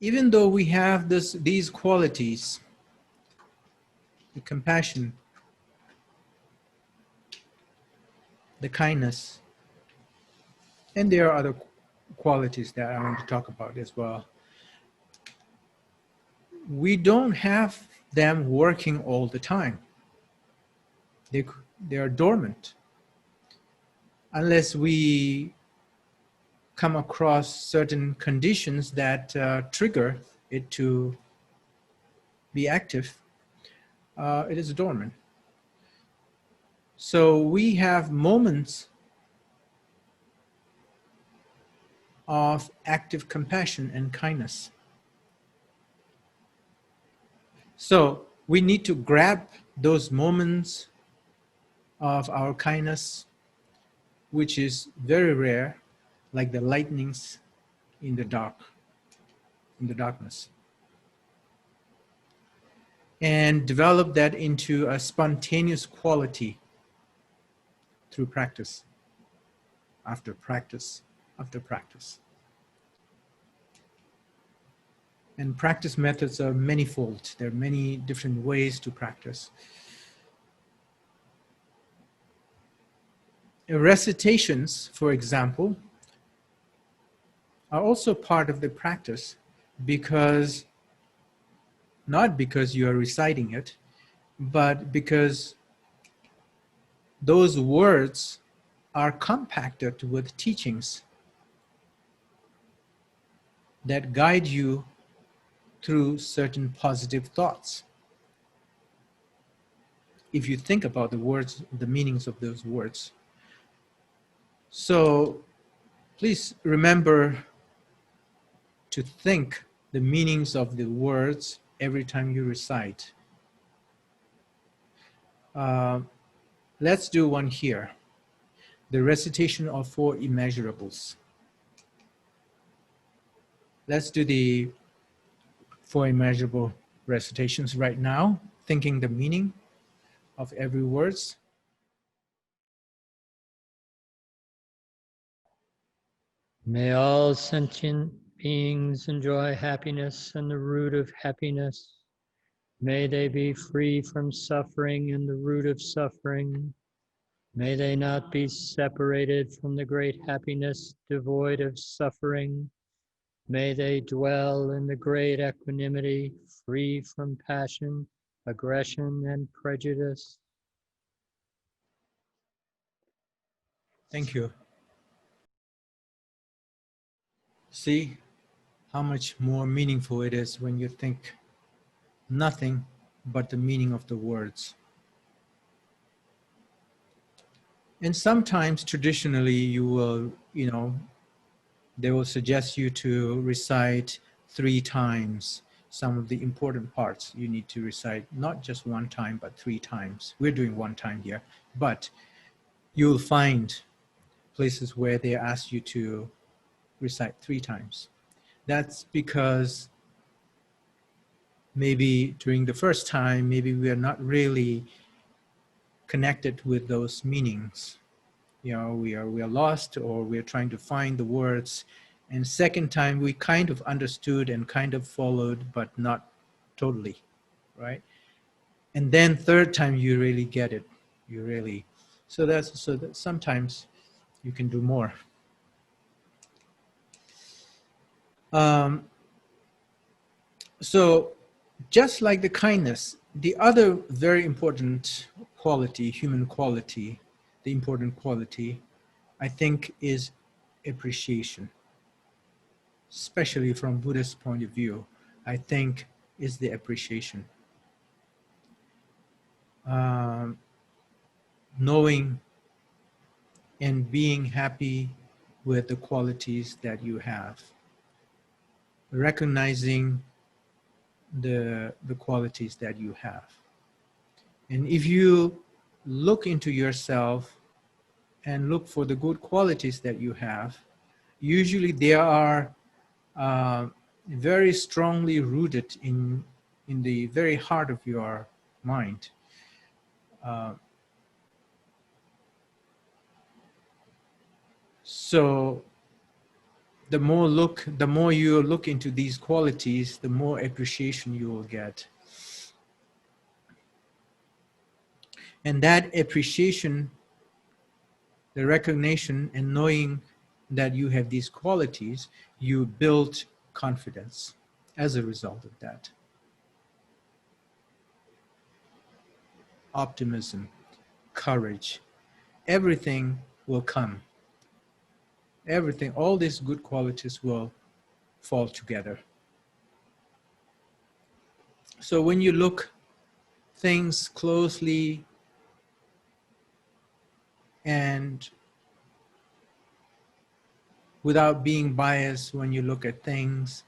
even though we have these qualities, the compassion, the kindness, and there are other qualities that I want to talk about as well. We don't have them working all the time. They are dormant unless we come across certain conditions that trigger it to be active. It is dormant. So we have moments of active compassion and kindness. So we need to grab those moments of our kindness, which is very rare, like the lightnings in the darkness, and develop that into a spontaneous quality through practice, after practice, after practice. And practice methods are manifold. There are many different ways to practice. Recitations, for example, are also part of the practice because, not because you are reciting it, but because those words are compacted with teachings that guide you through certain positive thoughts. If you think about the words, the meanings of those words. So please remember to think the meanings of the words every time you recite. Let's do one here. The recitation of 4 immeasurables. Let's do the 4 immeasurable recitations right now, thinking the meaning of every words. May all sentient beings enjoy happiness and the root of happiness. May they be free from suffering and the root of suffering. May they not be separated from the great happiness devoid of suffering. May they dwell in the great equanimity, free from passion, aggression, and prejudice. Thank you. See how much more meaningful it is when you think nothing but the meaning of the words. And sometimes traditionally you will, they will suggest you to recite 3 times some of the important parts. You need to recite not just 1 time, but 3 times. We're doing 1 time here, but you'll find places where they ask you to recite 3 times. That's because maybe during the first time, maybe we are not really connected with those meanings. We are lost, or we're trying to find the words. And second time, we kind of understood and kind of followed, but not totally, right? And then third time, you really get it. So that sometimes you can do more. So just like the kindness, the other very important quality, human quality, the important quality, I think, is appreciation. Especially from Buddhist point of view, I think is the appreciation. Knowing and being happy with the qualities that you have. Recognizing the qualities that you have. And if you look into yourself and look for the good qualities that you have, usually they are very strongly rooted in the very heart of your mind. So the more you look into these qualities, the more appreciation you will get. And that appreciation, the recognition and knowing that you have these qualities, you build confidence as a result of that. Optimism, courage, everything will come. Everything, all these good qualities will fall together. So when you look things closely and without being biased, when you look at things,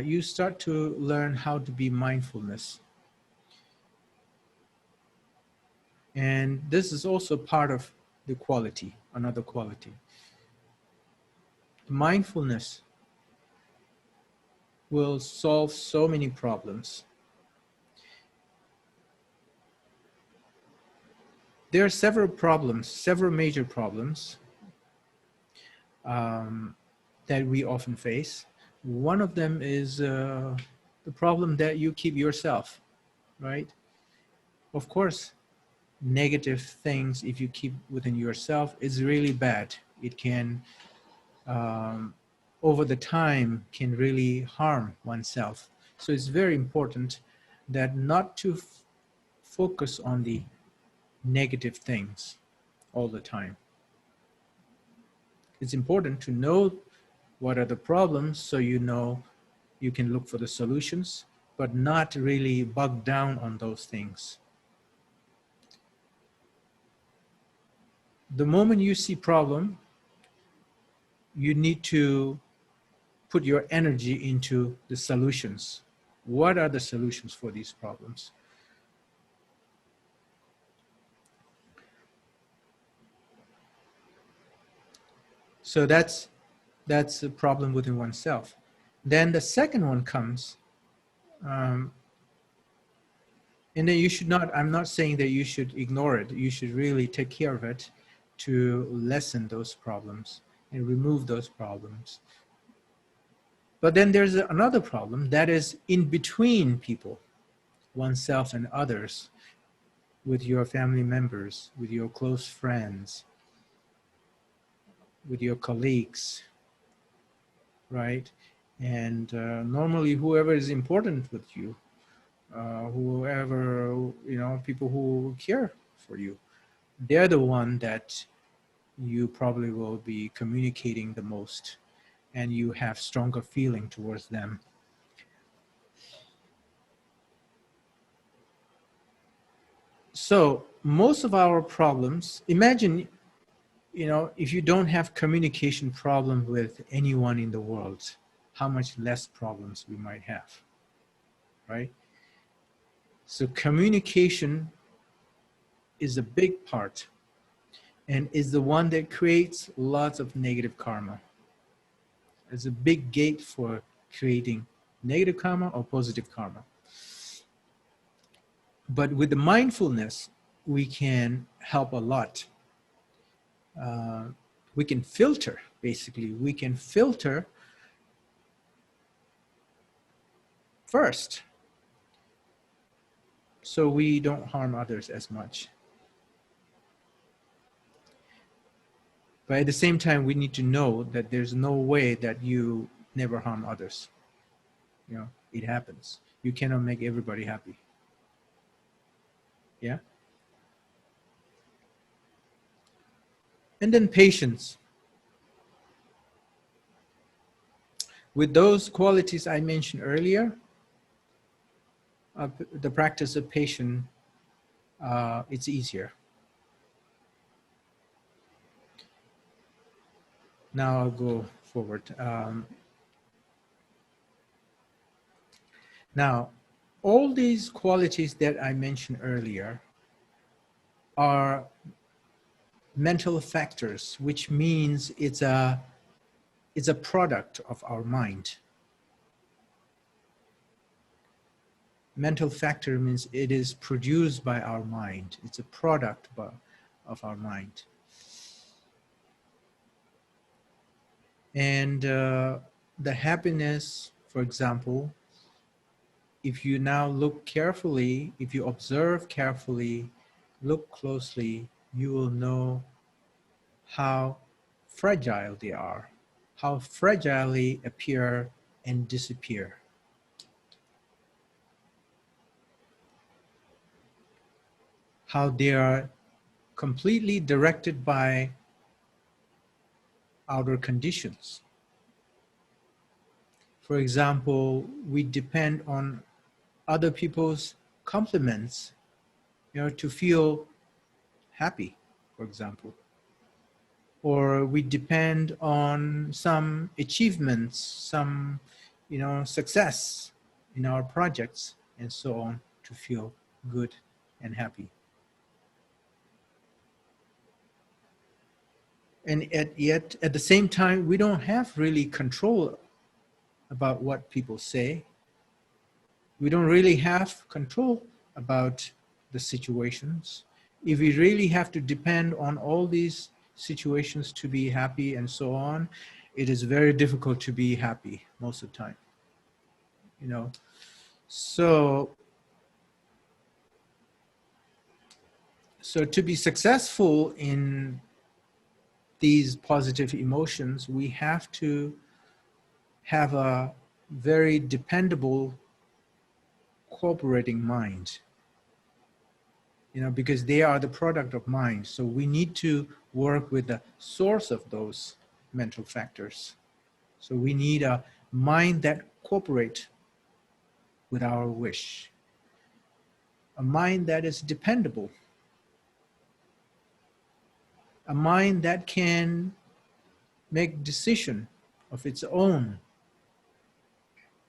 you start to learn how to be mindfulness. And this is also part of the quality, another quality. Mindfulness will solve so many problems. There are several problems, several major problems that we often face. One of them is the problem that you keep yourself, right? Of course, negative things, if you keep within yourself, is really bad. It can, over the time, can really harm oneself. So it's very important that not to focus on the negative things all the time. It's important to know what are the problems so you know you can look for the solutions, but not really bog down on those things. The moment you see problem, you need to put your energy into the solutions. What are the solutions for these problems? So that's a problem within oneself. Then the second one comes, and then you should not, I'm not saying that you should ignore it. You should really take care of it to lessen those problems and remove those problems. But then there's another problem that is in between people, oneself and others, with your family members, with your close friends, with your colleagues, right? And normally whoever is important with you, whoever, you know, people who care for you, they're the one that you probably will be communicating the most, and you have stronger feeling towards them. So most of our problems, imagine, you know, if you don't have communication problem with anyone in the world, how much less problems we might have, right? So communication is a big part and is the one that creates lots of negative karma. It's a big gate for creating negative karma or positive karma. But with the mindfulness, we can help a lot. We can filter, basically. We can filter first so we don't harm others as much. But at the same time, we need to know that there's no way that you never harm others. You know, it happens. You cannot make everybody happy. Yeah? And then patience. With those qualities I mentioned earlier, the practice of patience, it's easier. Now I'll go forward. Now, all these qualities that I mentioned earlier are mental factors, which means it's a product of our mind. Mental factor means it is produced by our mind. It's a product of our mind. And the happiness, for example, if you now look carefully, if you observe carefully, look closely, you will know how fragile they are, how fragilely appear and disappear, how they are completely directed by outer conditions. For example, we depend on other people's compliments, to feel happy, for example. Or we depend on some achievements, some, success in our projects and so on to feel good and happy. And yet at the same time, we don't have really control about what people say. We don't really have control about the situations. If we really have to depend on all these situations to be happy and so on, it is very difficult to be happy most of the time. So to be successful in these positive emotions, we have to have a very dependable cooperating mind, because they are the product of mind. So we need to work with the source of those mental factors. So we need a mind that cooperates with our wish, a mind that is dependable, a mind that can make decision of its own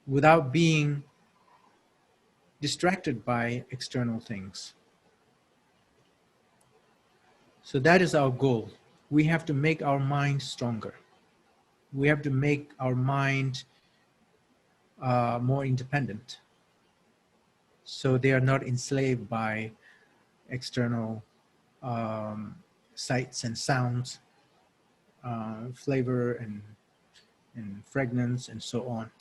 without being distracted by external things. So that is our goal. We have to make our mind stronger. We have to make our mind more independent, so they are not enslaved by external sights and sounds, flavor and fragrance and so on.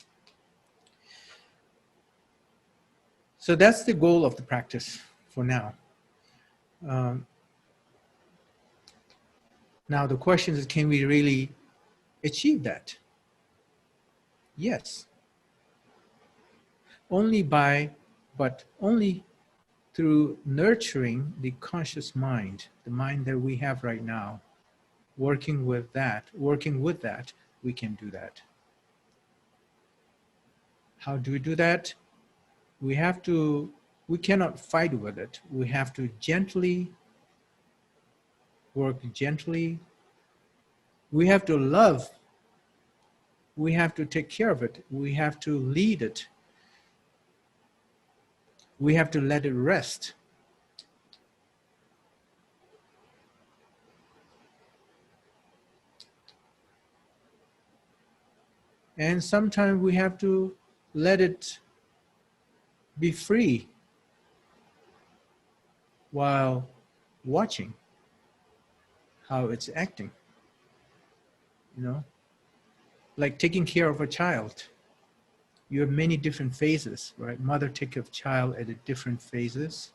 So that's the goal of the practice for now. Now the question is, can we really achieve that? Yes. But only through nurturing the conscious mind, the mind that we have right now, working with that, we can do that. How do we do that? We cannot fight with it. We have to work gently. We have to love. We have to take care of it. We have to lead it. We have to let it rest. And sometimes we have to let it be free while watching how it's acting. Like taking care of a child. You have many different phases, right? Mother take care of child at different phases.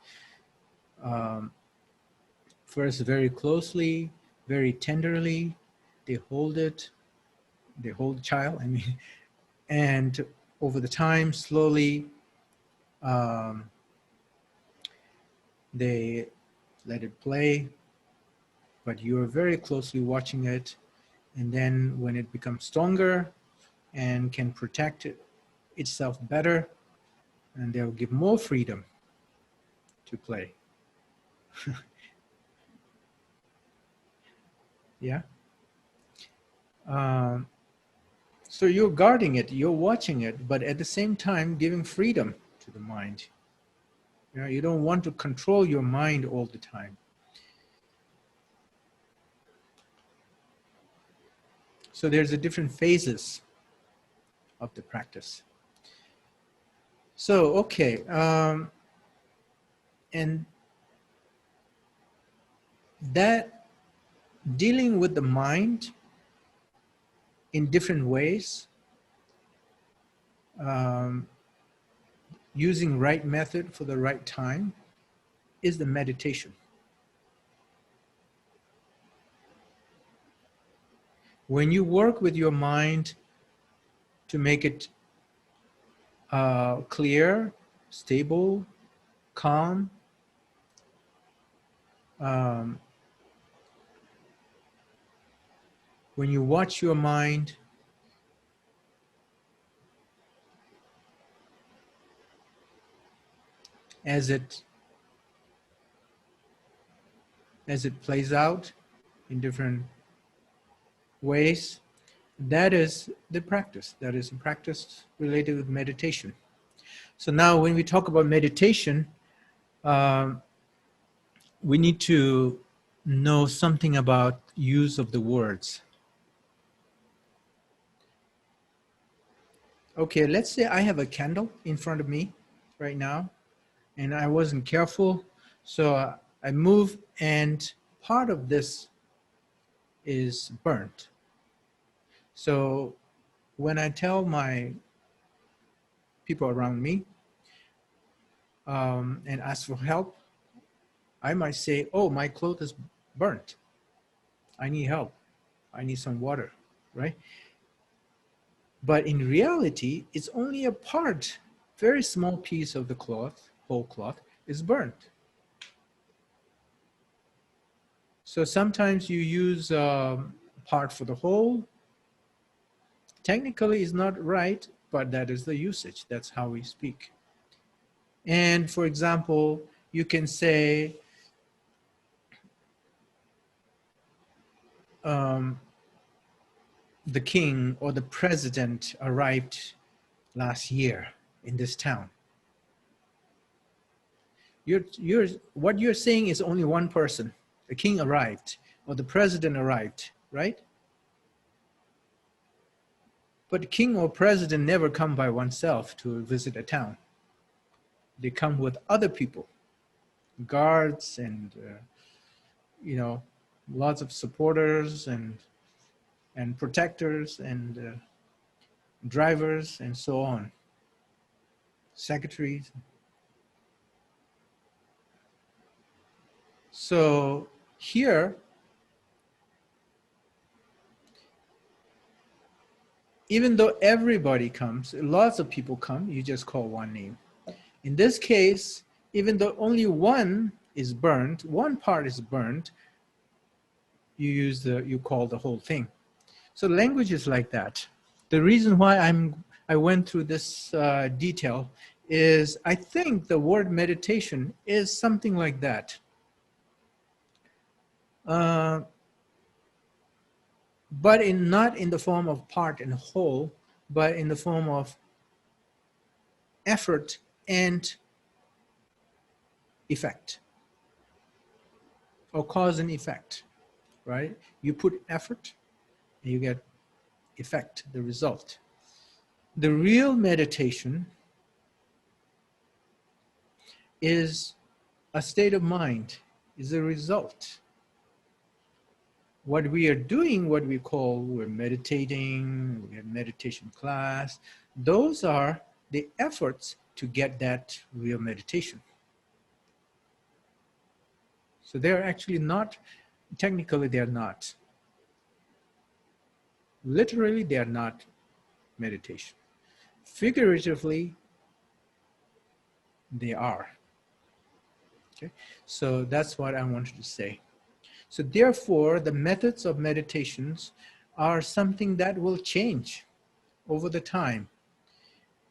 First, very closely, very tenderly, they hold the child, and over the time, slowly, they let it play, but you are very closely watching it. And then when it becomes stronger and can protect itself better, and they'll give more freedom to play. Yeah. So you're guarding it, you're watching it, but at the same time giving freedom to the mind. You don't want to control your mind all the time. So there's a different phases of the practice. So, okay. And that dealing with the mind in different ways, um, using right method for the right time is the meditation. When you work with your mind to make it clear, stable, calm, um, when you watch your mind as it plays out in different ways, that is the practice. That is a practice related with meditation. So now when we talk about meditation, um, we need to know something about use of the words. Okay, let's say I have a candle in front of me right now, and I wasn't careful, so I move, and part of this is burnt. So when I tell my people around me and ask for help, I might say, oh, my clothes is burnt. I need help. I need some water, right? But in reality, it's only a part, very small piece of the cloth, whole cloth, is burnt. So sometimes you use part for the whole. Technically, it's not right, but that is the usage. That's how we speak. And for example, you can say, the king or the president arrived last year in this town. What you're saying is only one person. The king arrived or the president arrived, right? But king or president never come by oneself to visit a town. They come with other people, guards and lots of supporters and protectors and drivers and so on, secretaries. So here, even though everybody comes, lots of people come, you just call one name. In this case, even though only one is burned, one part is burned, you call the whole thing. So language is like that. The reason why I went through this detail is I think the word meditation is something like that. But not in the form of part and whole, but in the form of effort and effect, or cause and effect, right? You put effort and you get effect, the result. The real meditation is a state of mind, is a result. What we are doing, what we're meditating, we have meditation class, those are the efforts to get that real meditation. So they're actually not, technically they're not. Literally, they are not meditation. Figuratively, they are. Okay, so that's what I wanted to say. So therefore, the methods of meditations are something that will change over the time.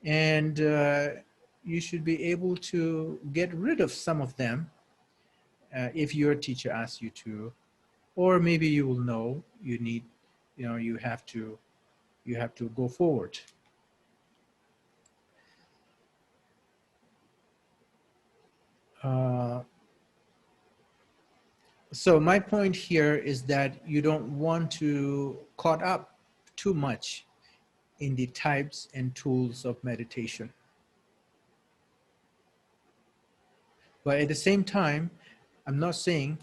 And you should be able to get rid of some of them if your teacher asks you to, or maybe you will know you need, you have to go forward. So my point here is that you don't want to caught up too much in the types and tools of meditation. But at the same time, I'm not saying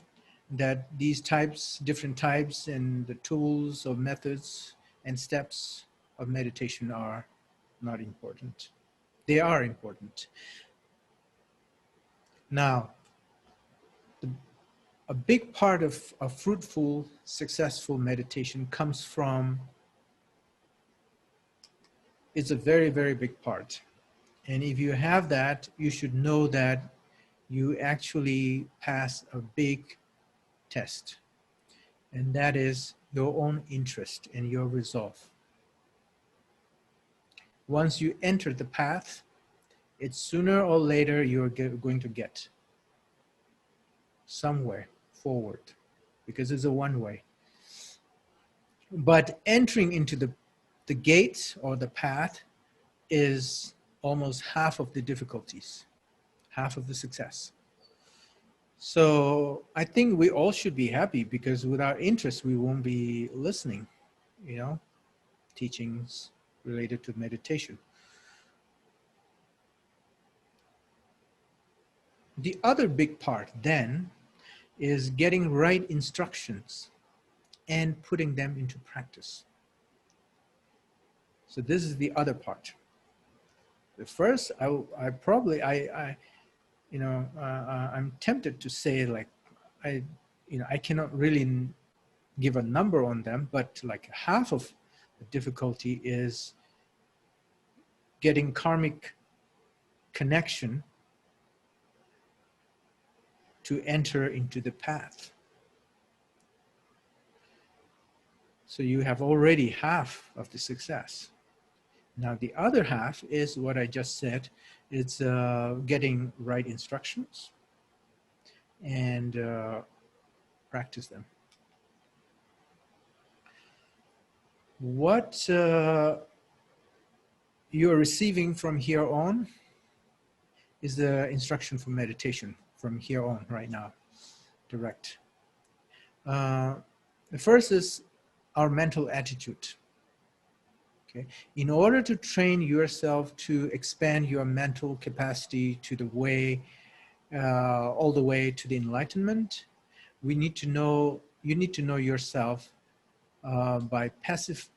that these types, different types and the tools or methods and steps of meditation are not important. They are important. Now, a big part of a fruitful, successful meditation comes from, it's a very, very big part. And if you have that, you should know that you actually pass a big test. And that is your own interest and your resolve. Once you enter the path, it's sooner or later you're going to get somewhere forward, because it's a one way. But entering into the gate or the path is almost half of the difficulties, half of the success. So I think we all should be happy, because without interest, we won't be listening, you know, teachings related to meditation. The other big part then is getting right instructions and putting them into practice. So this is the other part. The first, I'm tempted to say, like, I cannot really give a number on them, but like half of the difficulty is getting karmic connection to enter into the path. So you have already half of the success. Now the other half is what I just said. It's getting right instructions and practice them. What you are receiving from here on is the instruction for meditation from here on right now, direct. The first is our mental attitude. Okay. In order to train yourself to expand your mental capacity to the way, all the way to the enlightenment, you need to know yourself by pacifying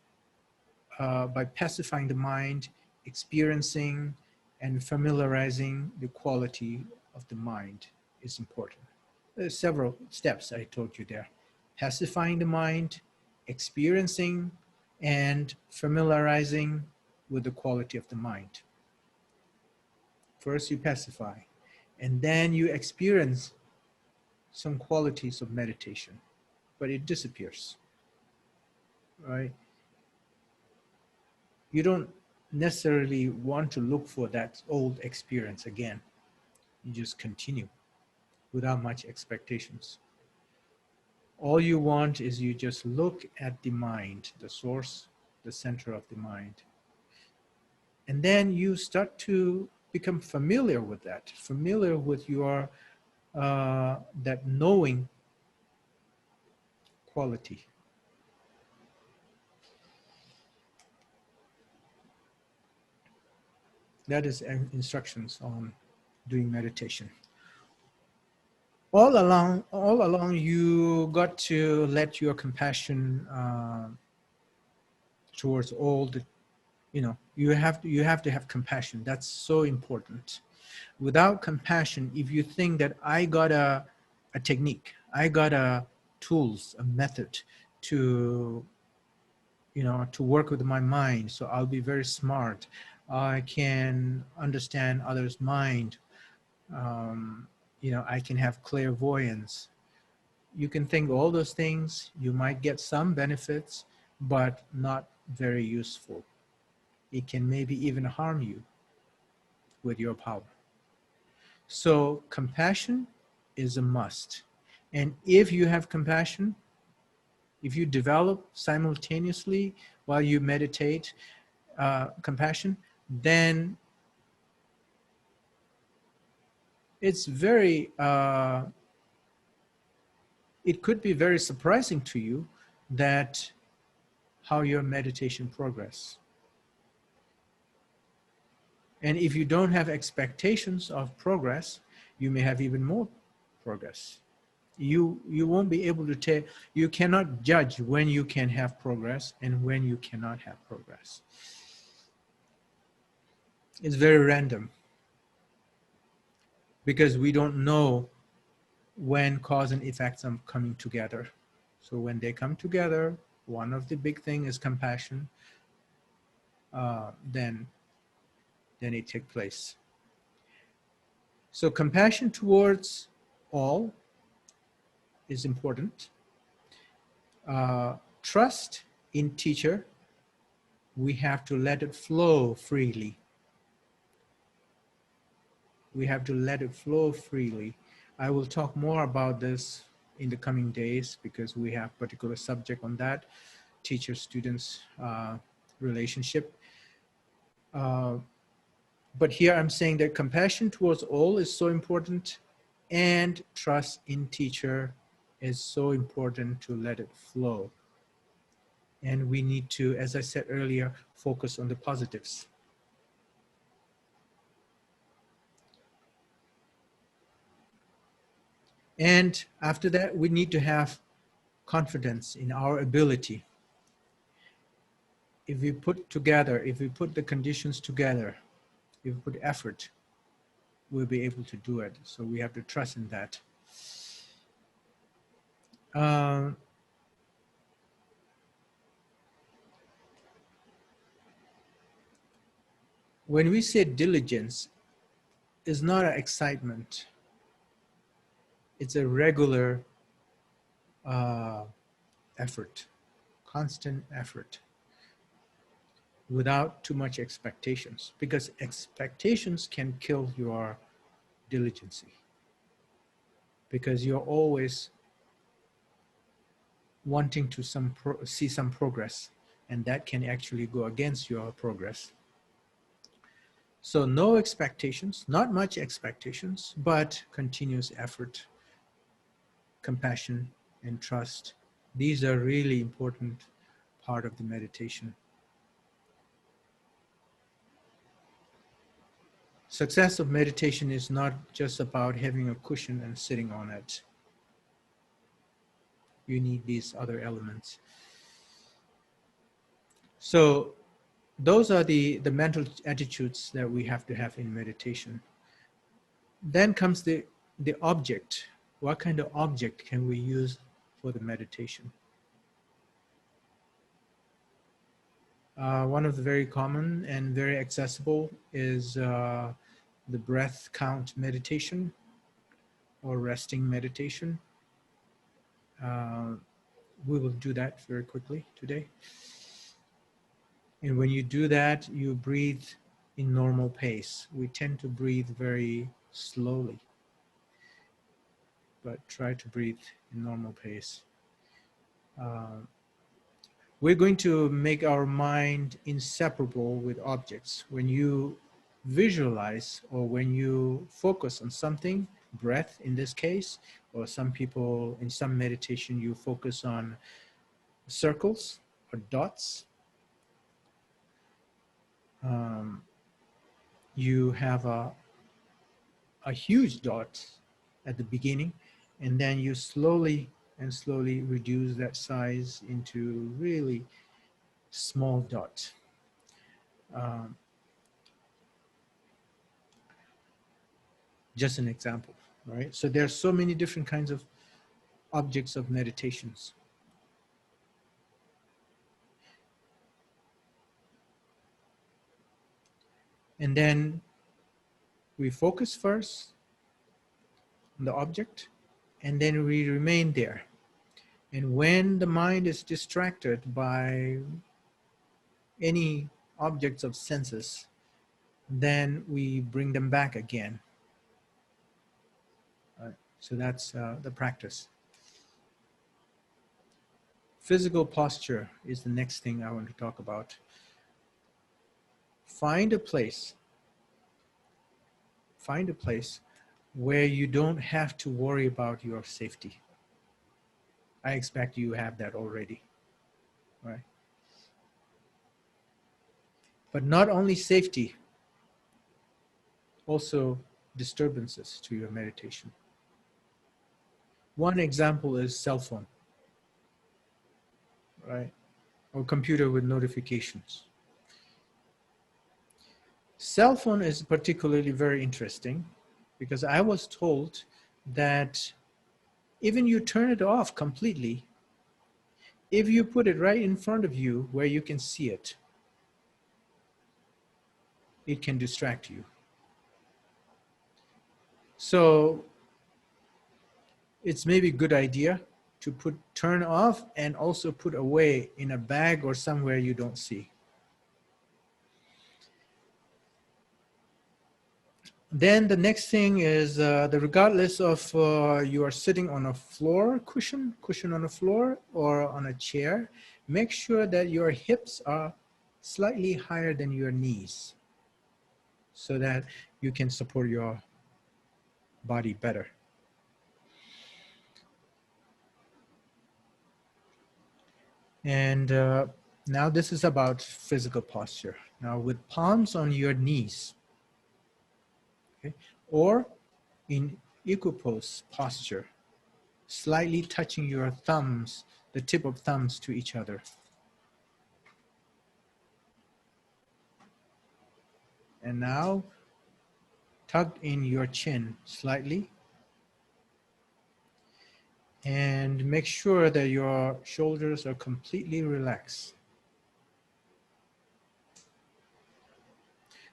the mind, experiencing and familiarizing the quality of the mind is important. There's several steps I told you there. Pacifying the mind, experiencing and familiarizing with the quality of the mind. First you pacify, and then you experience some qualities of meditation, but it disappears, right? You don't necessarily want to look for that old experience again. You just continue without much expectations. All you want is you just look at the mind, the source, the center of the mind. And then you start to become familiar with that, familiar with your, that knowing quality. That is instructions on doing meditation. All along, you got to let your compassion towards all the, you have to have compassion. That's so important. Without compassion, if you think that I got a technique, I got a tools, a method to, to work with my mind, so I'll be very smart, I can understand others' mind, I can have clairvoyance. You can think all those things, you might get some benefits, but not very useful. It can maybe even harm you with your power. So compassion is a must. And if you have compassion, if you develop simultaneously while you meditate compassion, then it's very, it could be very surprising to you that how your meditation progress. And if you don't have expectations of progress, you may have even more progress. You won't be able to tell, you cannot judge when you can have progress and when you cannot have progress. It's very random because we don't know when cause and effects are coming together. So when they come together, one of the big thing is compassion, then it takes place. So compassion towards all is important. Trust in teacher, we have to let it flow freely. We have to let it flow freely. I will talk more about this in the coming days because we have particular subject on that, teacher-students relationship. But here I'm saying that compassion towards all is so important, and trust in teacher is so important to let it flow. And we need to, as I said earlier, focus on the positives. And after that, we need to have confidence in our ability. If we put together, if we put the conditions together, if we put effort, we'll be able to do it. So we have to trust in that. When we say diligence, it's not an excitement. It's a regular effort, constant effort, without too much expectations, because expectations can kill your diligence, because you're always wanting to see some progress, and that can actually go against your progress. So no expectations, not much expectations, but continuous effort, compassion, and trust. These are really important part of the meditation. Success of meditation is not just about having a cushion and sitting on it. You need these other elements. So those are the mental attitudes that we have to have in meditation. Then comes the object. What kind of object can we use for the meditation? One of the very common and very accessible is the breath count meditation or resting meditation. We will do that very quickly today. And when you do that, you breathe in normal pace. We tend to breathe very slowly, but try to breathe in normal pace. We're going to make our mind inseparable with objects. When you visualize or when you focus on something, breath in this case, or some people in some meditation, you focus on circles or dots. You have a huge dot at the beginning, and then you slowly reduce that size into really small dot. Just an example, right? So there are so many different kinds of objects of meditations. And then we focus first on the object, and then we remain there. And when the mind is distracted by any objects of senses, then we bring them back again. So that's the practice. Physical posture is the next thing I want to talk about. Find a place where you don't have to worry about your safety. I expect you have that already, right? But not only safety, also disturbances to your meditation. One example is cell phone, right? Or computer with notifications. Cell phone is particularly very interesting because I was told that even you turn it off completely, if you put it right in front of you where you can see it, it can distract you. So it's maybe a good idea to turn off and also put away in a bag or somewhere you don't see. Then the next thing is regardless of you are sitting on a floor cushion on a floor or on a chair, make sure that your hips are slightly higher than your knees so that you can support your body better. And now this is about physical posture. Now with palms on your knees, okay, or in equipose posture, slightly touching your thumbs, the tip of thumbs to each other. And now tuck in your chin slightly and make sure that your shoulders are completely relaxed.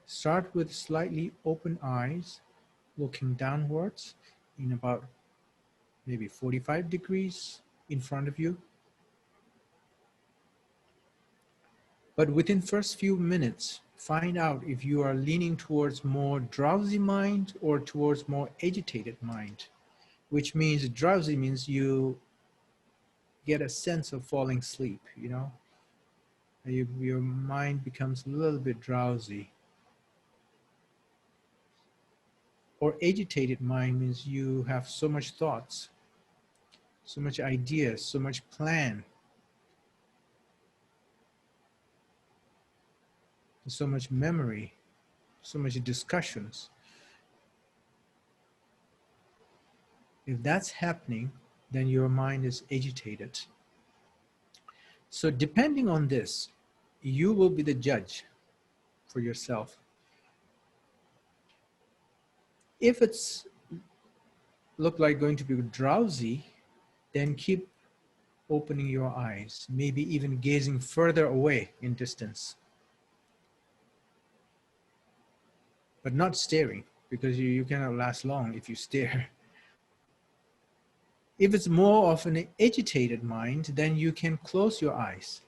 Start with slightly open eyes, looking downwards in about maybe 45 degrees in front of you. But within first few minutes, find out if you are leaning towards more drowsy mind or towards more agitated mind, which means drowsy means you get a sense of falling asleep, you know? Your mind becomes a little bit drowsy. Or agitated mind means you have so much thoughts, so much ideas, so much plan, so much memory, so much discussions. If that's happening, then your mind is agitated. So depending on this, you will be the judge for yourself. If it's look like going to be drowsy, then keep opening your eyes, maybe even gazing further away in distance. But not staring, because you cannot last long if you stare. If it's more of an agitated mind, then you can close your eyes.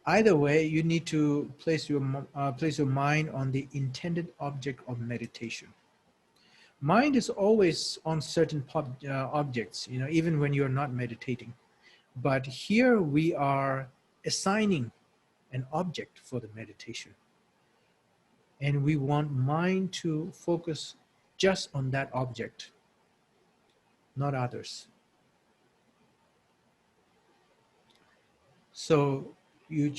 Either way, you need to place your mind on the intended object of meditation. Mind is always on certain objects, you know, even when you're not meditating. But here we are assigning an object for the meditation. And we want mind to focus just on that object, not others. So you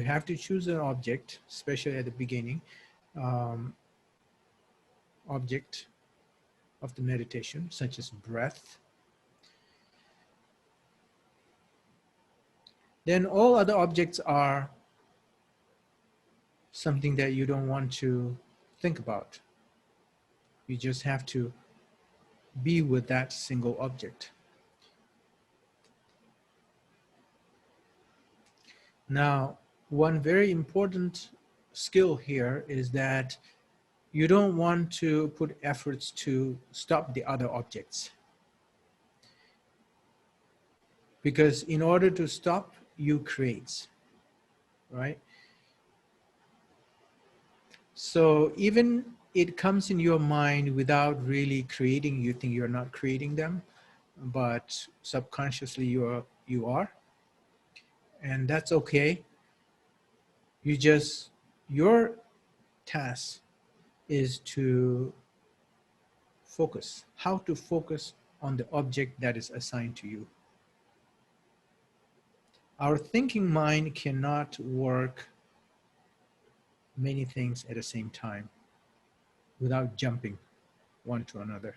have to choose an object, especially at the beginning, object of the meditation, such as breath. Then all other objects are something that you don't want to think about. You just have to be with that single object. Now, one very important skill here is that you don't want to put efforts to stop the other objects. Because in order to stop, you create, right? So even it comes in your mind without really creating, you think you're not creating them, but subconsciously you are. And that's okay. Your task is to focus, how to focus on the object that is assigned to you. Our thinking mind cannot work many things at the same time without jumping one to another.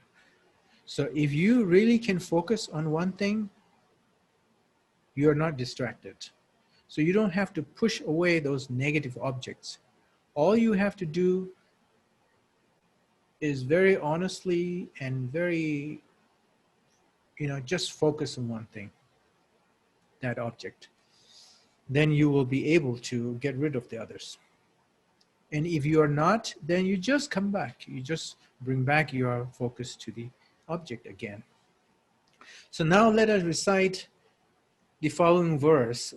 So if you really can focus on one thing, you're not distracted. So you don't have to push away those negative objects. All you have to do is very honestly and very, just focus on one thing, that object. Then you will be able to get rid of the others. And if you are not, then you just come back. You just bring back your focus to the object again. So now let us recite the following verse.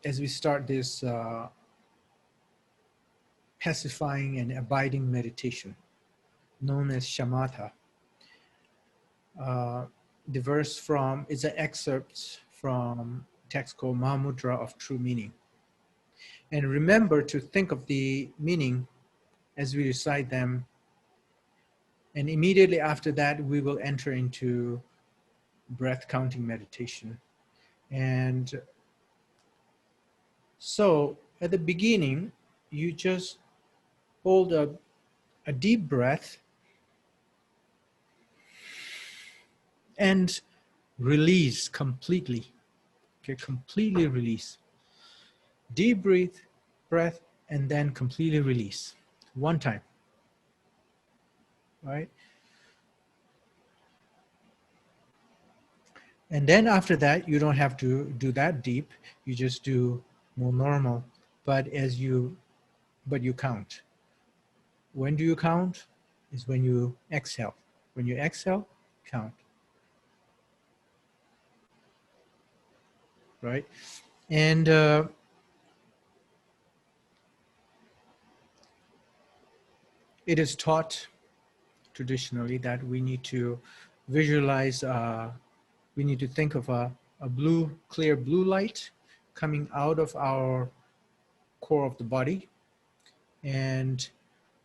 As we start this pacifying and abiding meditation, known as shamatha. The verse is an excerpt from a text called Mahamudra of True Meaning. And remember to think of the meaning as we recite them. And immediately after that, we will enter into breath counting meditation. And so at the beginning, you just hold a deep breath and release completely. Okay, completely release. Deep breath, and then completely release. One time. Right? And then after that, you don't have to do that deep. You just do more normal. But you count. When do you count? Is when you exhale. When you exhale, count. Right? And it is taught traditionally that we need to visualize, we need to think of a clear blue light coming out of our core of the body. And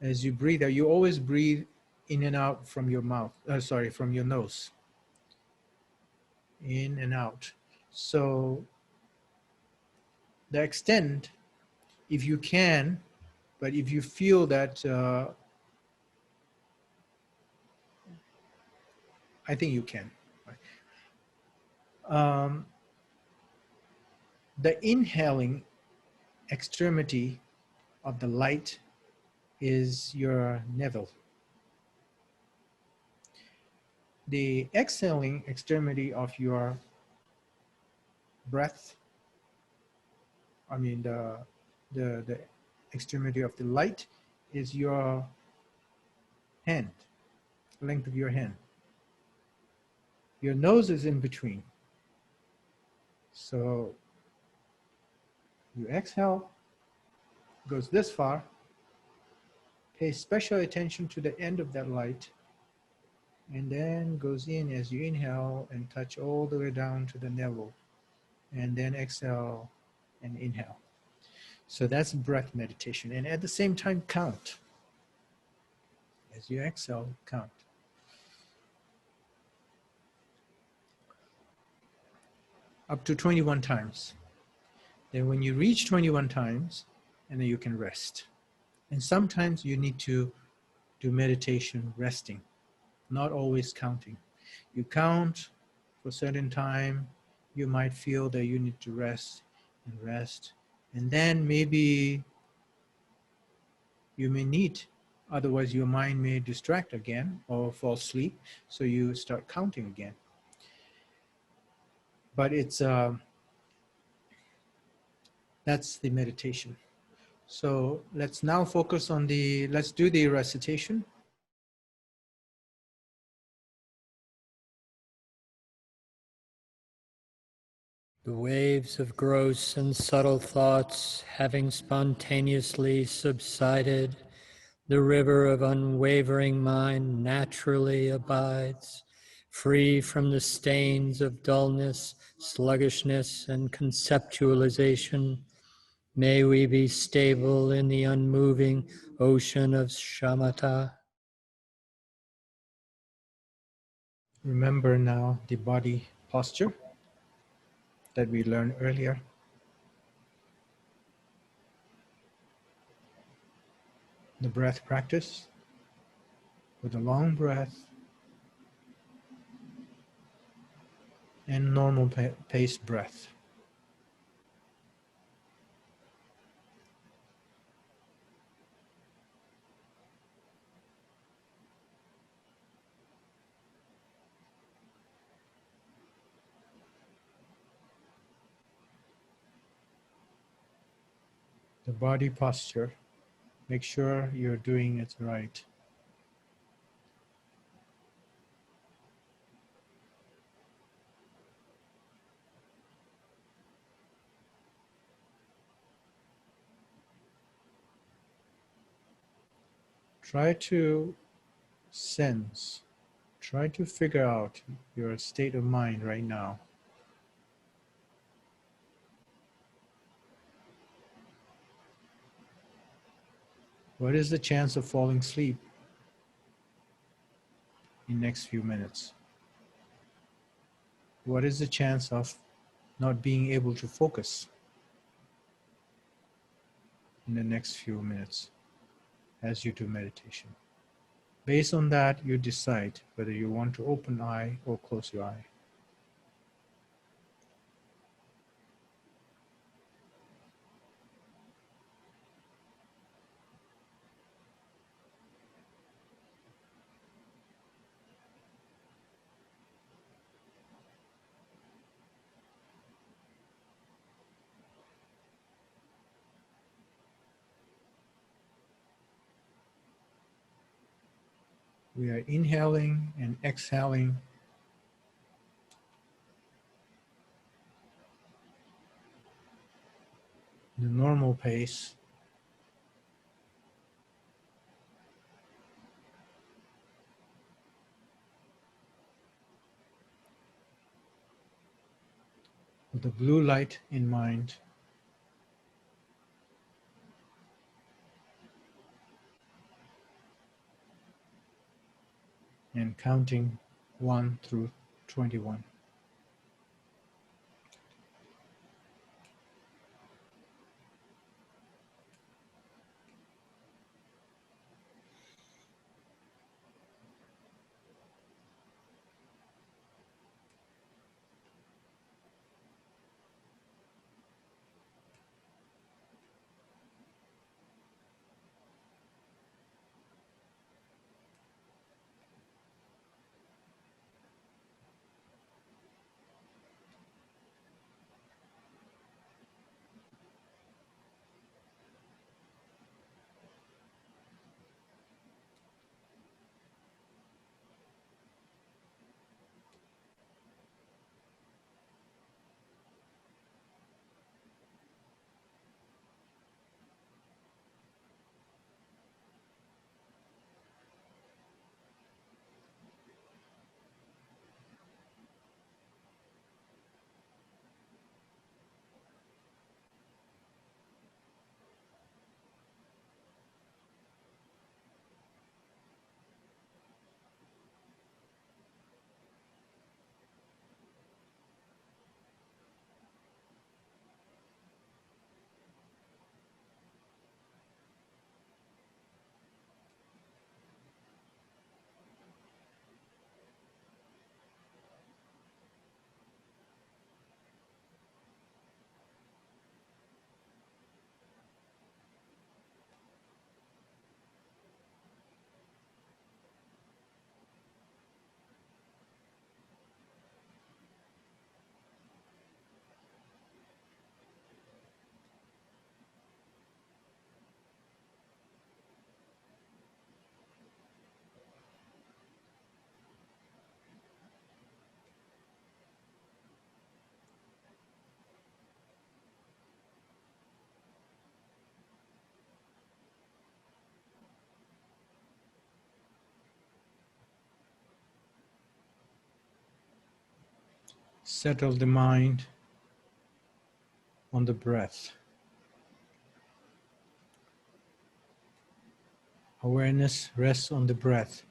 as you breathe out, you always breathe in and out from your mouth, from your nose. In and out. So the extent, if you can, but if you feel that, I think you can. The inhaling extremity of the light is your navel. The exhaling extremity of your breath, the extremity of the light is your hand, length of your hand. Your nose is in between. So you exhale, goes this far, pay special attention to the end of that light, and then goes in as you inhale and touch all the way down to the navel, and then exhale and inhale. So that's breath meditation. And at the same time, count. As you exhale, count. Up to 21 times. Then when you reach 21 times, and then you can rest. And sometimes you need to do meditation resting, not always counting. You count for a certain time, you might feel that you need to rest, and then maybe you may need, otherwise your mind may distract again or fall asleep, so you start counting again. But that's the meditation. So let's now focus on let's do the recitation. The waves of gross and subtle thoughts having spontaneously subsided, the river of unwavering mind naturally abides, free from the stains of dullness, sluggishness, and conceptualization. May we be stable in the unmoving ocean of shamatha. Remember now the body posture. that we learned earlier. The breath practice with a long breath and normal paced breath. The body posture, make sure you're doing it right. Try to sense, try to figure out your state of mind right now. What is the chance of falling asleep in the next few minutes? What is the chance of not being able to focus in the next few minutes as you do meditation? Based on that, you decide whether you want to open eye or close your eye. We are inhaling and exhaling the normal pace. With the blue light in mind. And counting 1 through 21. Settle the mind on the breath. Awareness rests on the breath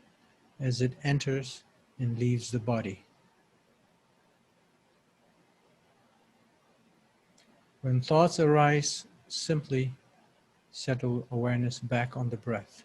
as it enters and leaves the body. When thoughts arise, simply settle awareness back on the breath.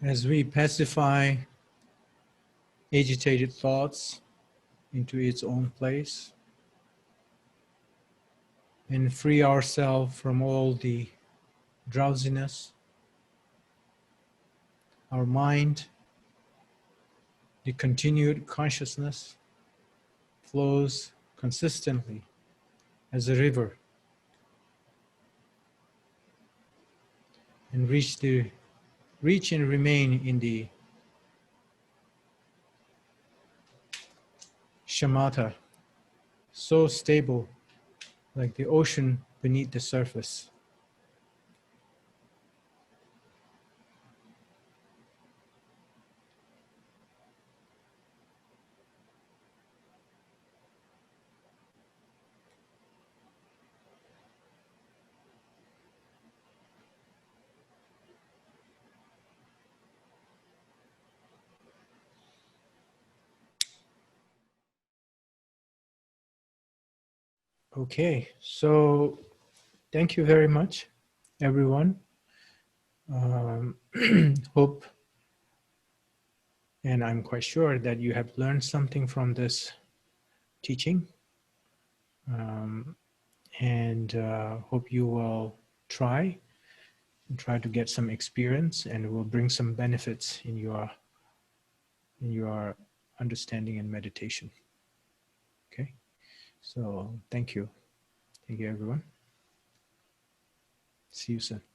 As we pacify agitated thoughts into its own place and free ourselves from all the drowsiness, our mind, the continued consciousness flows consistently as a river and reach and remain in the shamatha, so stable like the ocean beneath the surface. Okay, so thank you very much, everyone. Hope, and I'm quite sure that you have learned something from this teaching, and hope you will try to get some experience, and it will bring some benefits in your understanding and meditation. Okay, so thank you everyone. See you soon.